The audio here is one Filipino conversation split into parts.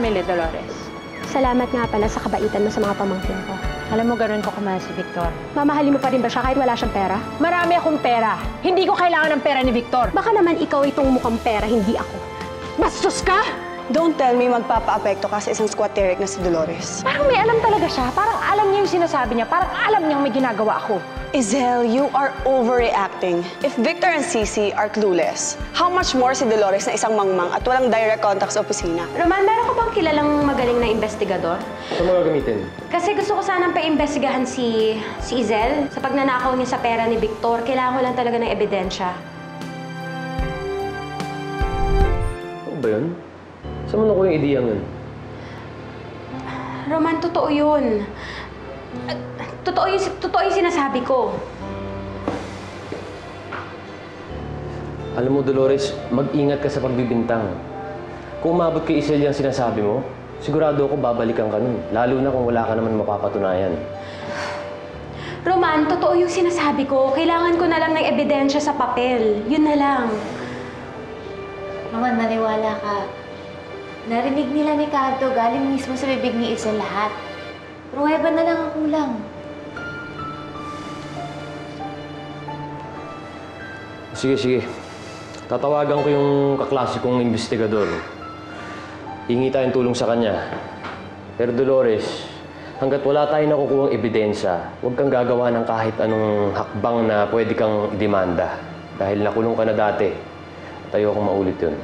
family, Dolores. Salamat nga pala sa kabaitan mo sa mga pamangkin ko. Alam mo, ganun ko kamahal si Victor. Mamahalin mo pa rin ba siya kahit wala siyang pera? Marami akong pera. Hindi ko kailangan ng pera ni Victor. Baka naman ikaw itong mukhang pera, hindi ako. Bastos ka! Don't tell me magpapa-apekto ka sa isang squatteric na si Dolores. Parang may alam talaga siya. Parang alam niya yung sinasabi niya. Parang alam niyang may ginagawa ako. Izel, you are overreacting. If Victor and Cici are clueless, how much more si Dolores na isang mangmang at walang direct contact sa opisina? Roman, meron ka bang kilalang magaling na investigador? Saan mo gagamitin? Kasi gusto ko sanang pa-imbestigahan si Izel sa pagnanakaw niya sa pera ni Victor. Kailangan ko lang talaga ng ebidensya. Ano ba yun? Saan mo nakuha yung ideyang yun? Roman, totoo yun. Totoo yung sinasabi ko. Alam mo, Dolores, mag-ingat ka sa pagbibintang. Kung umabot kay Isel yung sinasabi mo, sigurado ako babalikan ka nun. Lalo na kung wala ka naman mapapatunayan. Roman, totoo yung sinasabi ko. Kailangan ko na lang ng ebidensya sa papel. Yun na lang. Roman, maniwala ka. Narinig nila ni Cardo galing mismo sa bibig ni Isel lahat. Pruweba na lang ang kulang. Sige. Tatawagan ko yung kaklase kong investigador. Hingi tayong tulong sa kanya. Pero Dolores, hanggat wala tayong nakukuhang ebidensya, huwag kang gagawa ng kahit anong hakbang na pwede kang idemanda. Dahil nakulong ka na dati. At ayokong maulit yun.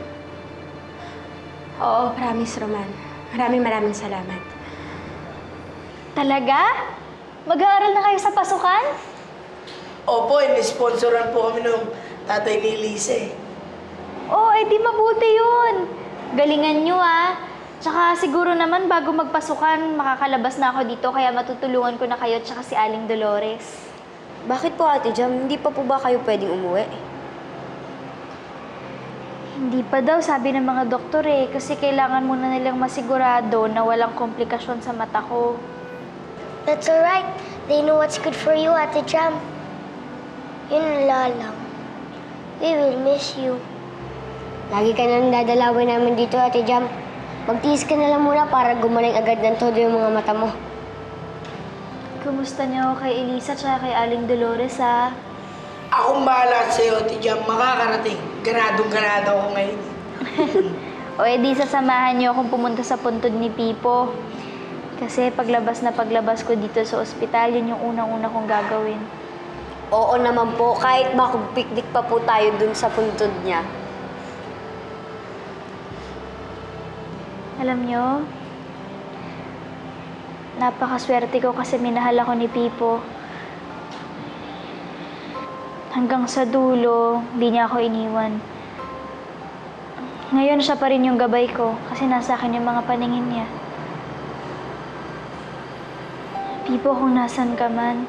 Oo, promise, Roman. Maraming salamat. Talaga? Mag-aaral na kayo sa pasukan? Opo, ini-sponsoran po kami ng tatay ni Elise. Oo, di mabuti yun. Galingan nyo Tsaka siguro naman bago magpasukan, makakalabas na ako dito kaya matutulungan ko na kayo tsaka si Aling Dolores. Bakit po, Ate Jam? Hindi pa po ba kayo pwedeng umuwi? Hindi pa daw, sabi ng mga doktor kasi kailangan muna nilang masigurado na walang komplikasyon sa mata ko. That's alright. They know what's good for you, Ate Jam. Yun lang. We will miss you. Lagi ka nang dadalawin namin dito, Ate Jam. Magtiis ka na lang muna para gumaling agad ng todo yung mga mata mo. Kumusta niyo kay Elisa at kay Aling Dolores, Akong bahala sa'yo, Ate Jam. Makakarating. Ganadong-ganado ako ngayon. O di sasamahan niyo akong pumunta sa puntod ni Pipo. Kasi paglabas ko dito sa ospital, yun yung unang-una kong gagawin. Oo naman po, kahit makapiknik pa po tayo dun sa puntod niya. Alam niyo, napakaswerte ko kasi minahal ako ni Pipo. Hanggang sa dulo, hindi niya ako iniwan. Ngayon, siya pa rin yung gabay ko kasi nasa akin yung mga paningin niya. Pipo, kung nasan ka man,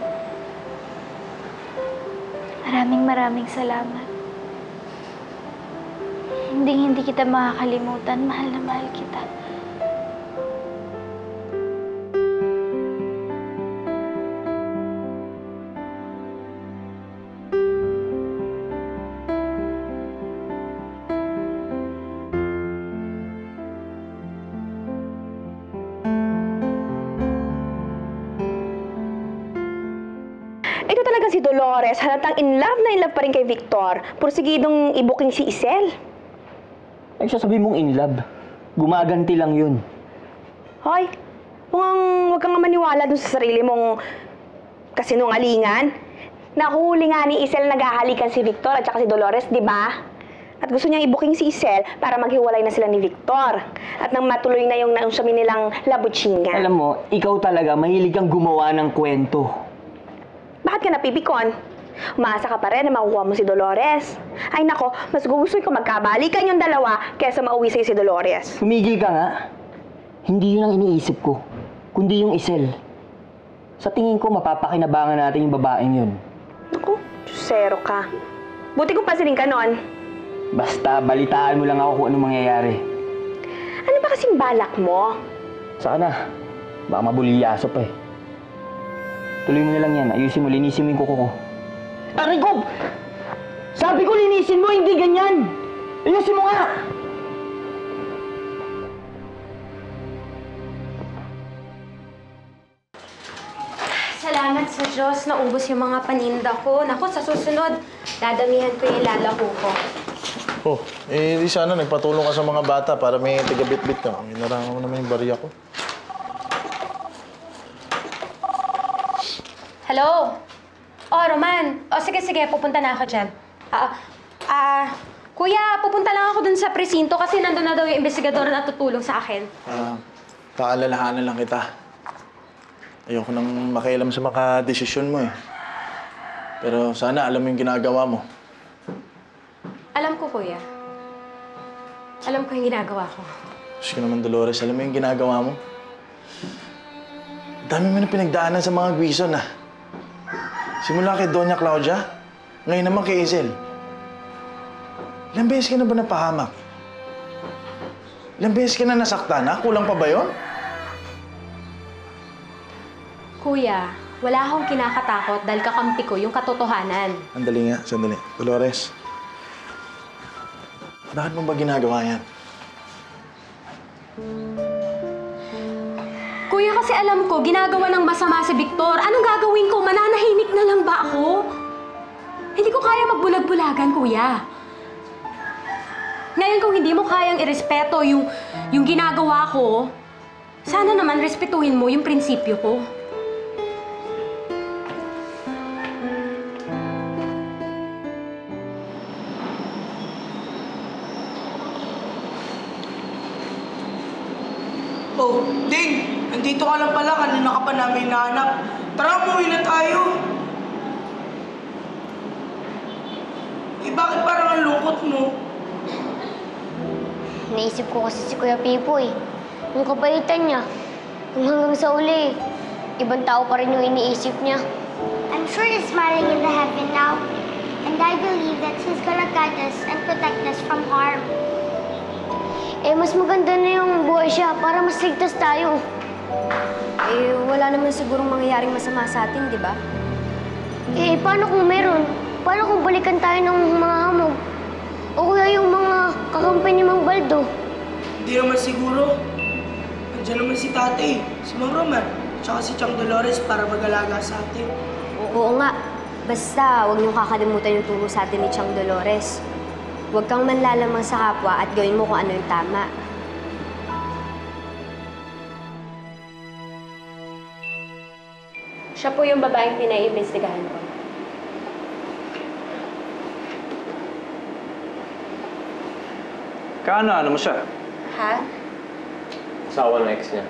maraming salamat. Hindi kita makakalimutan. Mahal na mahal kita. Ito talaga si Dolores, halatang in love pa rin kay Victor. Pursigidong i-booking si Isel. Ay, sasabihin mong in love. Gumaganti lang yun. Hoy, mukhang huwag kang maniwala dun sa sarili mong kasinungalingan. Nahuli nga ni Isel naghahalikan si Victor at saka si Dolores, di ba? At gusto niyang i-booking si Isel para maghiwalay na sila ni Victor. At nang matuloy na yung naunsamin nilang labutsingan. Alam mo, ikaw talaga mahilig kang gumawa ng kwento. Bakit ka napipikon? Umaasa ka pa rin na makukuha mo si Dolores. Ay nako, mas gusto ko magkabalikan yung dalawa kaysa mauwi sa'yo si Dolores. Tumigil ka nga. Hindi yun ang iniisip ko, kundi yung Isel. Sa tingin ko, mapapakinabangan natin yung babaeng yun. Naku, zero ka. Buti kong pansinin ka nun. Basta, balitaan mo lang ako kung anong mangyayari. Ano ba kasing balak mo? Saka na. Baka mabulyaso pa eh. Tuloy mo na lang yan. Ayusin mo, linisin mo yung kuko ko. Aray ko! Sabi ko linisin mo, hindi ganyan! Ayusin mo nga! Salamat sa Diyos, naubos yung mga paninda ko. Naku, sa susunod, dadamihan ko yung lalako ko. Oh, di sana nagpatulong ka sa mga bata para may tigabit-bit ka. Inarangan mo naman yung barya ko. Hello? Oh, Roman. Oh, sige, pupunta na ako dyan. Kuya, pupunta lang ako dun sa presinto kasi nandun na daw yung investigador na tutulong sa akin. Paalalahanan lang kita. Ayoko nang makialam sa mga desisyon mo eh. Pero sana alam mo yung ginagawa mo. Alam ko, kuya. Alam ko yung ginagawa ko. Diyos ko naman, Dolores, alam mo yung ginagawa mo? Dami mo na pinagdaanan sa mga gwison ah. Simula kay Doña Claudia, ngayon naman kay Hazel. Ilang beses ka na ba napahamak? Ilang beses ka na nasaktan ha? Kulang pa ba yun? Kuya, wala akong kinakatakot dahil kakampi ko yung katotohanan. Sandali. Dolores, bakit mo ba ginagawa yan? Kuya, kasi alam ko, ginagawa ng masama si Victor. Anong gagawin ko? Mananahimik na lang ba ako? Hindi ko kaya magbulag-bulagan, kuya. Ngayon, kung hindi mo kayang irespeto yung ginagawa ko, sana naman respetuhin mo yung prinsipyo ko. Oh, Ding! Nandito ka lang pala. Kanina ka pa namin nahanap. Tara, umuwi na tayo. Bakit parang ang lungkot mo? Naisip ko kasi si Kuya Pipo eh. Yung kabaitan niya. Yung hanggang sa uli, ibang tao pa rin yung iniisip niya. I'm sure he's smiling in the heaven now. And I believe that he's gonna guide us and protect us from harm. Eh, mas maganda na yung buhay siya para mas ligtas tayo. Eh, wala naman sigurong mangyayaring masama sa atin, di ba? Eh, paano kung meron? Paano kung balikan tayo ng mga hamog? O kaya yung mga kakampi ni Mang Baldo? Hindi naman siguro. Nandiyan naman si Tate, si Mang Roman, tsaka si Chang Dolores para mag-alaga sa atin. Oo nga. Basta, huwag niyong kakalimutan yung turo sa atin ni Chang Dolores. Huwag kang manlalamang sa kapwa at gawin mo kung ano yung tama. Siya po yung babaeng pinaiimbestigahan ko. Kaano mo siya? Ha? Asawa ng ex niya.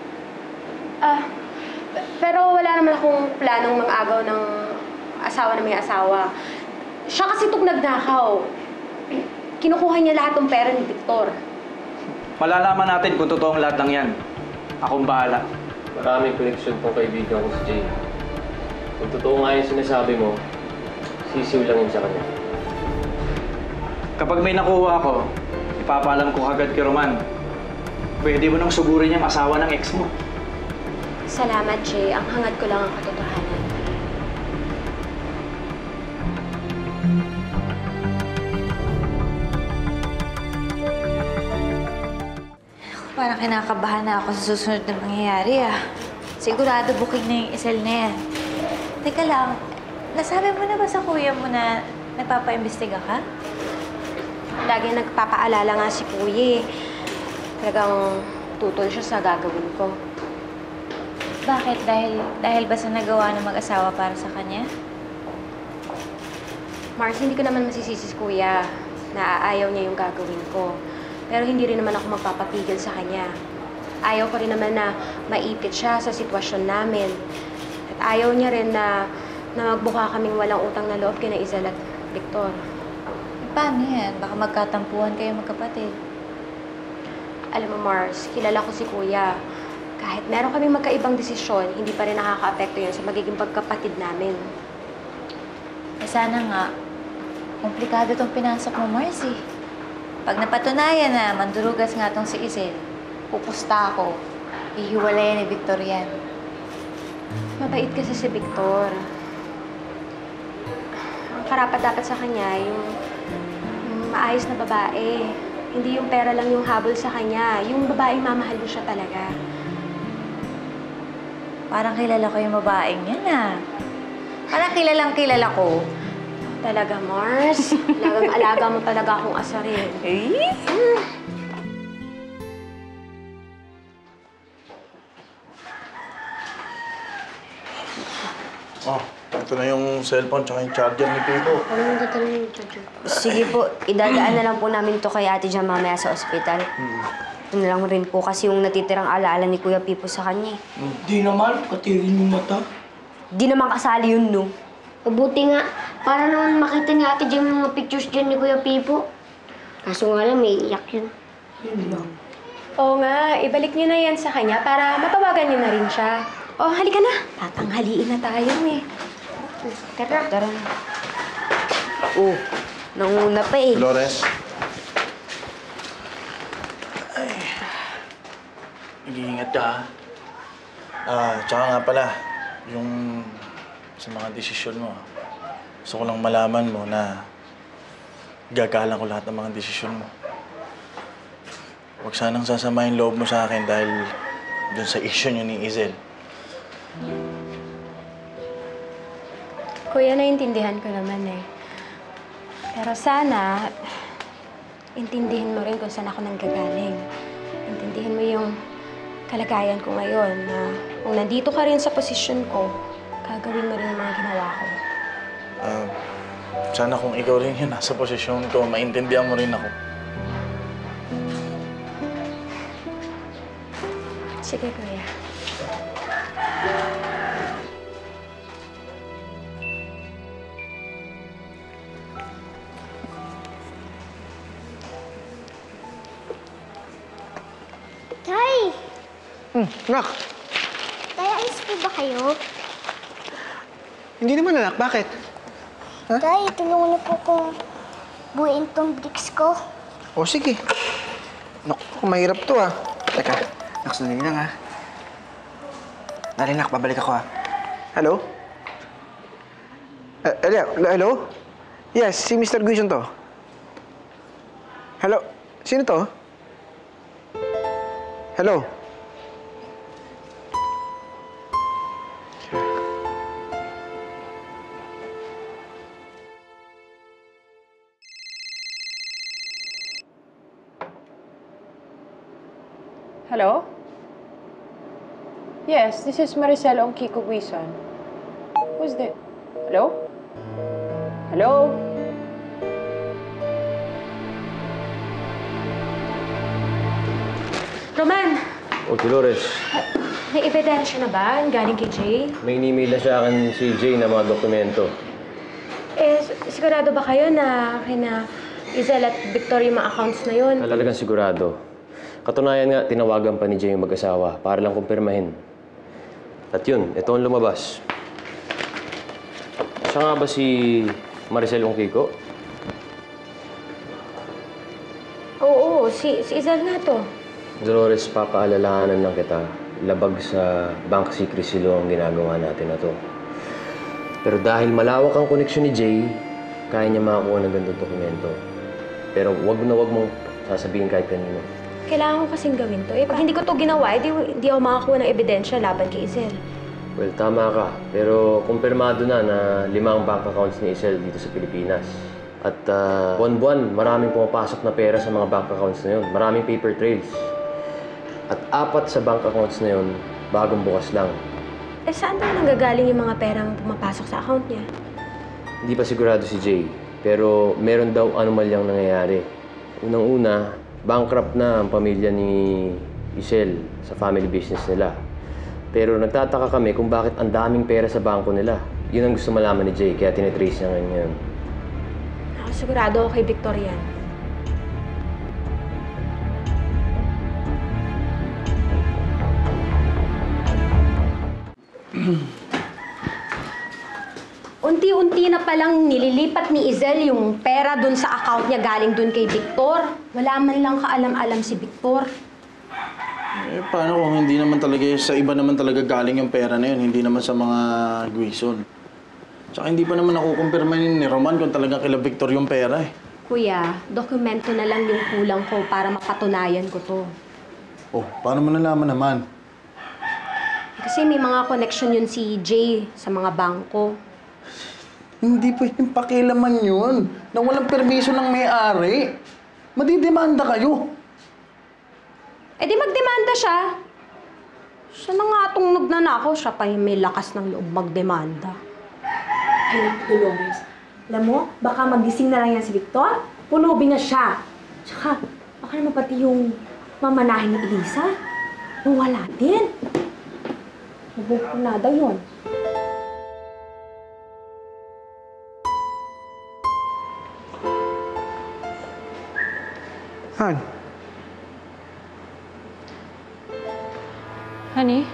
Pero wala naman akong planong mang-agaw ng asawa na may asawa. Siya kasi tugnag-nakaw. Kinukuha niya lahat ng pera ni Victor. Malalaman natin kung totoong lahat ng yan. Akong bahala. Maraming koneksyon tong kaibigan ko si Jay. Kung totoo nga yung sinasabi mo, sisiw lang yun sa kanya. Kapag may nakuha ako, ipapaalam ko agad kay Roman. Pwede mo nang sugurin yung asawa ng ex mo. Salamat, Jay. Ang hangad ko lang ang katotohanan. Parang kinakabahan na ako sa susunod na mangyayari Sigurado booking na yung isel na yan. Teka lang, nasabi mo na ba sa kuya mo na nagpapaimbestiga ka? Lagi nagpapaalala nga si Kuya. Talagang tutol siya sa gagawin ko. Bakit? Dahil ba sa nagawa ng mag-asawa para sa kanya? Mars, hindi ko naman masisisi si Kuya na ayaw niya yung gagawin ko. Pero hindi rin naman ako magpapapigil sa kanya. Ayaw ko rin naman na maipit siya sa sitwasyon namin. At ayaw niya rin na magbuka kaming walang utang na loob kina Isel at Victor. Paano yan? Baka magkatampuhan kayo magkapatid. Alam mo, Mars, kilala ko si Kuya. Kahit meron kaming magkaibang desisyon, hindi pa rin nakaka-apekto yun sa magiging pagkapatid namin. Sana nga, komplikado tong pinasok mo, Mars Pag napatunayan na mandurugas nga tong si Isel, pupusta ako. Ihiwalayan ni Victor yan. Mabait kasi si Victor. Ang karapat-dapat sa kanya, yung maayos na babae. Hindi yung pera lang yung habol sa kanya. Yung babaeng mamahalin siya talaga. Parang kilala ko yung babaeng yan, ah. Parang kilalang kilala ko. Talaga, Mars. Alagang-alaga mo talaga akong asarin. Eh? Oh, ito na yung cellphone tsaka yung charger ni Pico. Sige po, idadaan na lang po namin to kay Ate Jam mamaya sa ospital. Ito na lang rin po kasi yung natitirang alaala ni Kuya Pipo sa kanya. Di naman, katirin yung mata. Di naman kasali yun, no? Mabuti nga, para naman makita ni Ate Jem yung mga pictures dyan ni Kuya Pipo. Kaso nga lang, may iyak yun. Oo nga, ibalik niyo na yan sa kanya para matawagan niyo na rin siya. Oh, halika na. Tatanghaliin na tayo eh. Tara. Tara na. Oh, nanguna pa eh. Dolores. Ay. Mag-iingat ka, tsaka nga pala, yung sa mga desisyon mo, gusto ko lang malaman mo na gagalang ko lahat ng mga desisyon mo. Huwag sanang sasama yung loob mo sa akin dahil dun sa issue niyo ni Izel. Kuya, naiintindihan ko naman eh. Pero sana, intindihin mo rin kung saan ako nanggagaling. Intindihin mo yung kalagayan ko ngayon na kung nandito ka rin sa posisyon ko, gagawin mo rin yung mga ginawa ko. Sana kung ikaw rin yung nasa posisyon ko, maintindihan mo rin ako. Sige, Kuya. Tay! Anak, Tay, ayos po ba kayo? hindi naman anak. Bakit? Tay, tulungan niyo po kung buuin tong bricks ko. O sige. Naku, mahirap to ah. Teka, nak, sandali lang ha. Dali nak, babalik ako ha. Hello? Hello? Yes, si Mr. Guison to. Hello? Sino to? Hello? Hello? Yes, this is Maricel on Kiko Guison. Who's the... Hello? Hello? Roman! O, Dolores, May ebidensya na ba galing kay Jay? may email na sa akin si Jay na mga dokumento. Sigurado ba kayo na kina Izel at Victor yung mga accounts na yun? Talagang sigurado. Katunayan nga, tinawagan pa ni Jay yung mag-asawa para lang kumpirmahin. At yun, ito ang lumabas. Siya nga ba si Maricel Ongkiko? Oo, si Izel nga to. Dolores, papaalalahanan lang kita. Labag sa bank secrecy law ang ginagawa natin na to. Pero dahil malawak ang koneksyon ni Jay, kaya niya makakuha ng ganitong dokumento. Pero wag mong sasabihin kahit kanino. Kailangan ko kasing gawin to. Pag hindi ko to ginawa, di ako makakuha ng ebidensya laban kay Izel. Well, tama ka. Pero kumpirmado na 5 bank accounts ni Izel dito sa Pilipinas. At buwan-buwan, maraming pumapasok na pera sa mga bank accounts na yun. Maraming paper trails. At 4 sa bank accounts na yun, bagong bukas lang. Saan daw nanggagaling yung mga perang pumapasok sa account niya? Hindi pa sigurado si Jay, pero meron daw anomalyang nangyayari. Unang-una, bankrupt na ang pamilya ni Izel sa family business nila. Pero nagtataka kami kung bakit ang daming pera sa bangko nila. Yun ang gusto malaman ni Jay, kaya tinitrace niya ngayon. Ako sigurado ako kay Victor yan. Unti-unti na palang nililipat ni Izel yung pera dun sa account niya galing dun kay Victor. Wala man lang kaalam-alam si Victor. Eh, paano kung hindi naman talaga, sa iba naman talaga galing yung pera na yun, hindi naman sa mga Guison. Tsaka hindi pa naman nakukumpirma ni Roman kung talaga kila Victor yung pera eh. Kuya, dokumento na lang yung kulang ko para mapatunayan ko to. Oh, paano mo nalaman naman? Kasi may mga connection yun si Jay sa mga bangko. Hindi pwedeng pakialaman yun na walang permiso ng may-ari. Madidemanda kayo. Eh di magdemanda siya. Siya na nga itong nagnanakaw, siya pa yung may lakas ng loob magdemanda. Ay, Dolores. Alam mo, baka magising na lang yan si Victor. Pulubi na siya. Tsaka, baka naman pati yung mamanahin ni Elisa. Wala din. Mabukunada yun. Han, Honey,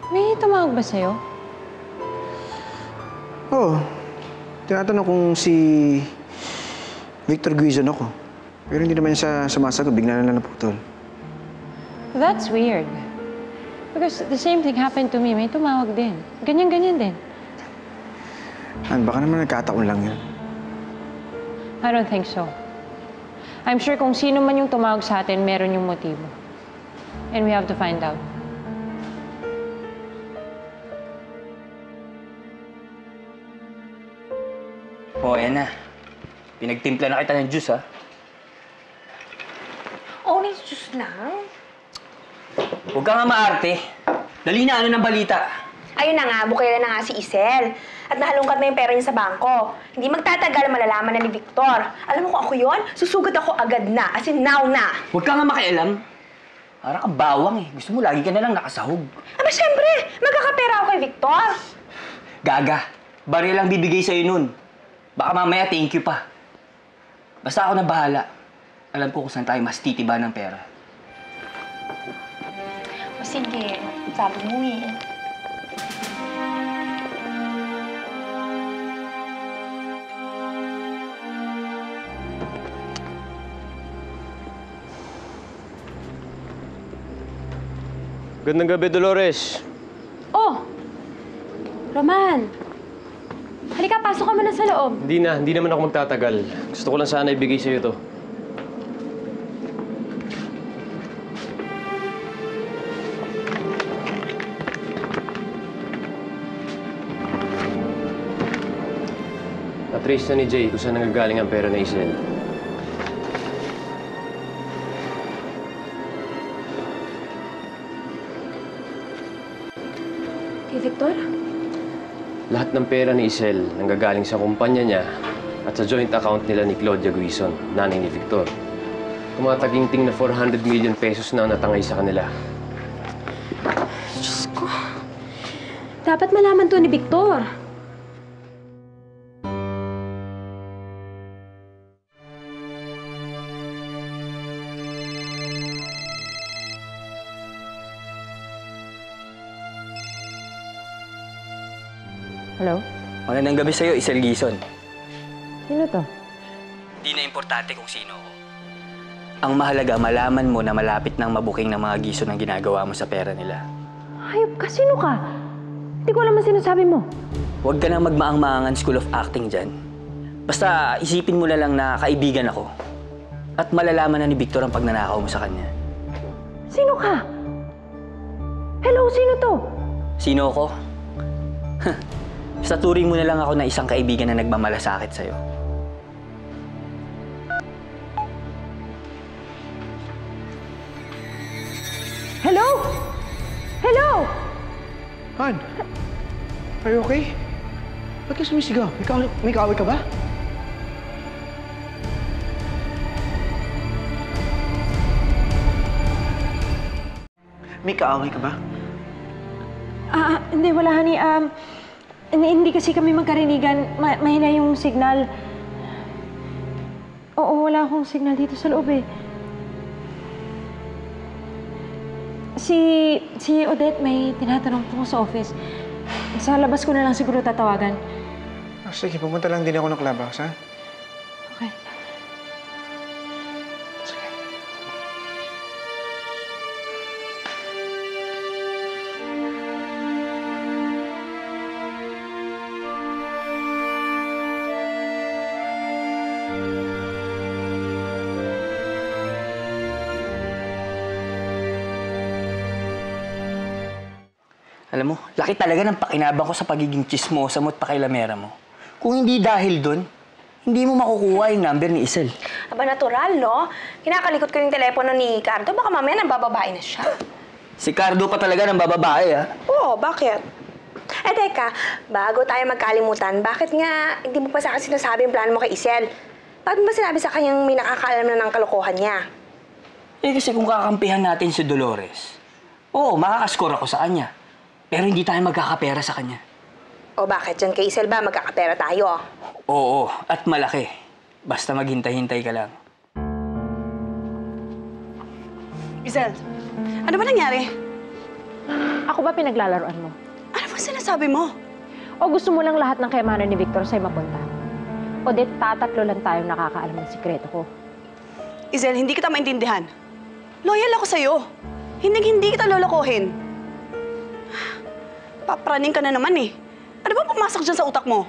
may tumawag ba sa'yo? oh, tinatanong kung si Victor Guizon ako. Pero hindi naman siya sumasagot, bigla na lang naputol. That's weird. Because the same thing happened to me. May tumawag din. Ganyan-ganyan din. Han, baka naman nagkataon lang yun. I don't think so. I'm sure kung sino man yung tumawag sa atin, meron yung motibo. And we have to find out. Oh, ayan na. Pinagtimpla na kita ng juice, ha? Orange juice lang? Huwag ka nga maarte. Dali na, ano ng balita? Ayun na nga, bukay na nga si Isel. At nahalungkat na yung pera niya sa bangko. Hindi magtatagal, malalaman na ni Victor. Alam mo kung ako yon, susugat ako agad na. As in, now na. Huwag ka nga makialam. Parang kang bawang eh. Gusto mo lagi ka na lang nakasahog. Aba, syempre, magkakapera ako kay Victor. Gaga, baril lang bibigay sa'yo nun. Baka mamaya thank you pa. Basta ako na bahala. Alam ko kung saan tayo mas titiba ng pera. O sige, sabi mo eh. Gandang gabi, Dolores. Oh! Roman! Halika, pasok ka muna sa loob. Hindi naman ako magtatagal. Gusto ko lang sana ibigay sa'yo to. Na-trace na ni Jay kung saan nanggagaling ang pera na Isel. Kay Victor? Lahat ng pera ni Isel nanggagaling sa kumpanya niya at sa joint account nila ni Claudia Guizon, nanay ni Victor. Tumataginting na 400 million pesos na ang natangay sa kanila. Diyos ko. Dapat malaman to ni Victor. Hello? Magandang gabi sa'yo, Isel Guizon. Sino to? Di na importante kung sino ako. Ang mahalaga, malaman mo na malapit ng mabuking ng mga Guizon ang ginagawa mo sa pera nila. Hayop ka, sino ka? Hindi ko alam ang sinasabi mo. Huwag ka nang magmaang-maangan School of Acting dyan. Basta isipin mo na lang na kaibigan ako. At malalaman na ni Victor ang pagnanakaw mo sa kanya. Sino ka? Hello, sino to? Sino ako? Sa turing mo na lang ako na isang kaibigan na nagmamalasakit sa'yo. Hello? Hello? Han, are you okay? Ba't ka sumisigaw? May kaaway ka ba? May kaaway ka ba? Hindi, wala, honey. Hindi kasi kami magkarinigan. Mahina yung signal. Oo, wala akong signal dito sa loob eh. Si Odette may tinatanong po sa office. Sa labas ko na lang siguro tatawagan. Sige, pumunta lang din ako ng clubhouse, ha? Okay. Alam mo, laki talaga ng pakinabang ko sa pagiging chismosa mo at pakilamera mo. Kung hindi dahil doon, hindi mo makukuha yung number ni Isel. Aba, natural, no? Kinakalikot ko yung telepono ni Cardo. Baka mamaya nabababae na siya. Si Cardo pa talaga ng bababae, ha? Oo, bakit? Eh, teka, bago tayo magkalimutan, bakit nga hindi mo pa sa akin sinasabi yung plano mo kay Isel? Bakit mo ba sinabi sa kanyang may nakakaalam na ng kalokohan niya? Eh kasi kung kakampihan natin si Dolores, oo, makakascore ako sa kanya. Pero hindi tayo magkakapera sa kanya. O bakit? Diyan kay Isel ba magkakapera tayo? Oo, at malaki. Basta maghintay-hintay ka lang. Isel, ano ba nangyari? Ako ba pinaglalaroan mo? Ano ba sinasabi mo? O gusto mo lang lahat ng kayamanan ni Victor sa'yo mapunta? O di tatatlo lang tayong nakakaalam ng sikreto ko? Isel, hindi kita maintindihan. Loyal ako sa'yo. Hindi kita lolokohin. Papraning ka na naman eh. Ano ba pumasok dyan sa utak mo?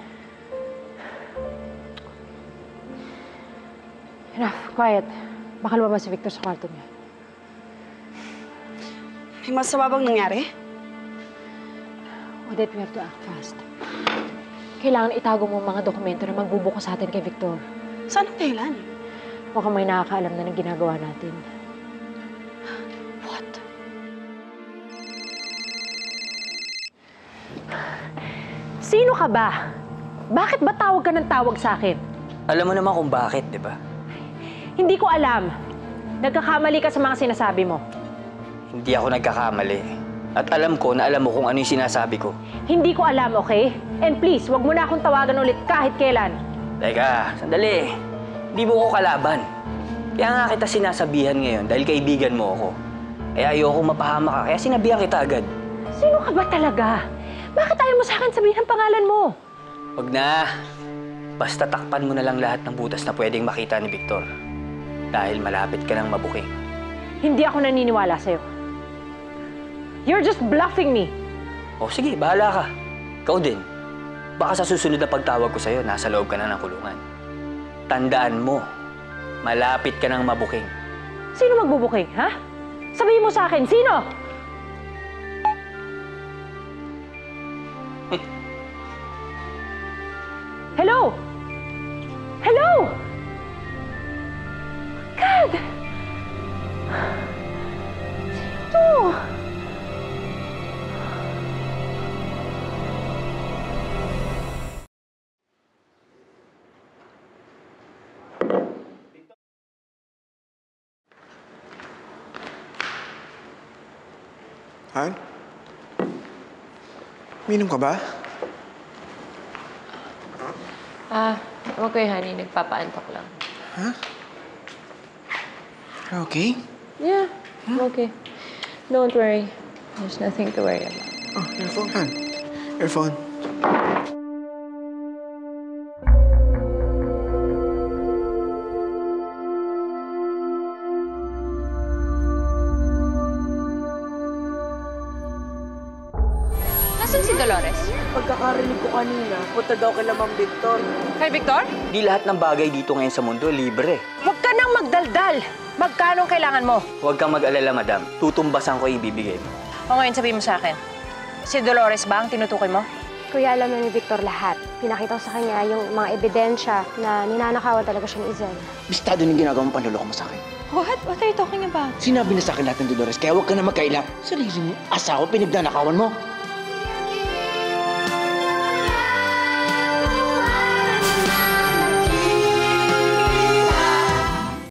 Enough, quiet. Baka lumabas si Victor sa kwarto niya. May masama bang nangyari? Odette, we have to act fast. Kailangan itago mo mga dokumento na magbubuko sa atin kay Victor. Saan ang dahilan? Mukhang may nakakaalam na ng ginagawa natin. What? Sino ka ba? Bakit ba tawag ka ng tawag sa akin? Alam mo naman kung bakit, di ba? Hindi ko alam. Nagkakamali ka sa mga sinasabi mo. Hindi ako nagkakamali. At alam ko na alam mo kung ano yung sinasabi ko. Hindi ko alam, okay? And please, wag mo na akong tawagan ulit kahit kailan. Teka, sandali. Hindi mo ko kalaban. Kaya nga kita sinasabihan ngayon dahil kaibigan mo ako. Kaya ayoko mapahama ka, kaya sinabihan kita agad. Sino ka ba talaga? Bakit ayaw mo sa akin sabihin ang pangalan mo? Wag na. Basta takpan mo na lang lahat ng butas na pwedeng makita ni Victor. Dahil malapit ka nang mabuking. Hindi ako naniniwala sa'yo. You're just bluffing me. O sige, bahala ka. Ikaw din. Baka sa susunod na pagtawag ko sa'yo, nasa loob ka na ng kulungan. Tandaan mo, malapit ka nang mabuking. Sino magbubuking, ha? Sabihin mo sa akin, sino? Hello? Hello? God! Sino to? Han? Minom ka ba? Ewan ko honey. Nagpapaantok lang. Ha? Okay? Yeah, I'm okay. Don't worry. There's nothing to worry about. Oh, your phone, Han. Your phone. Nasaan si Dolores? Pagkakarinig ko kanina, punta daw kay Ma'am Victor. Kay Victor? Di lahat ng bagay dito ngayon sa mundo libre. Huwag ka nang magdaldal. Magkano ang kailangan mo? Huwag kang mag-alala, madam. Tutumbasan ko yung ibibigay mo. O ngayon sabihin mo sa akin, si Dolores ba ang tinutukoy mo? Kuya, alam na ni Victor lahat. Pinakita ko sa kanya yung mga ebidensya na ninanakawan talaga siya ni Isel. Bistado ng ginagawang panluloko mo sa akin. What? What are you talking about? Sinabi na sa akin lahat ng Dolores, kaya huwag ka na magkailap. Sarili mo, asawa, pinagnanakawan mo.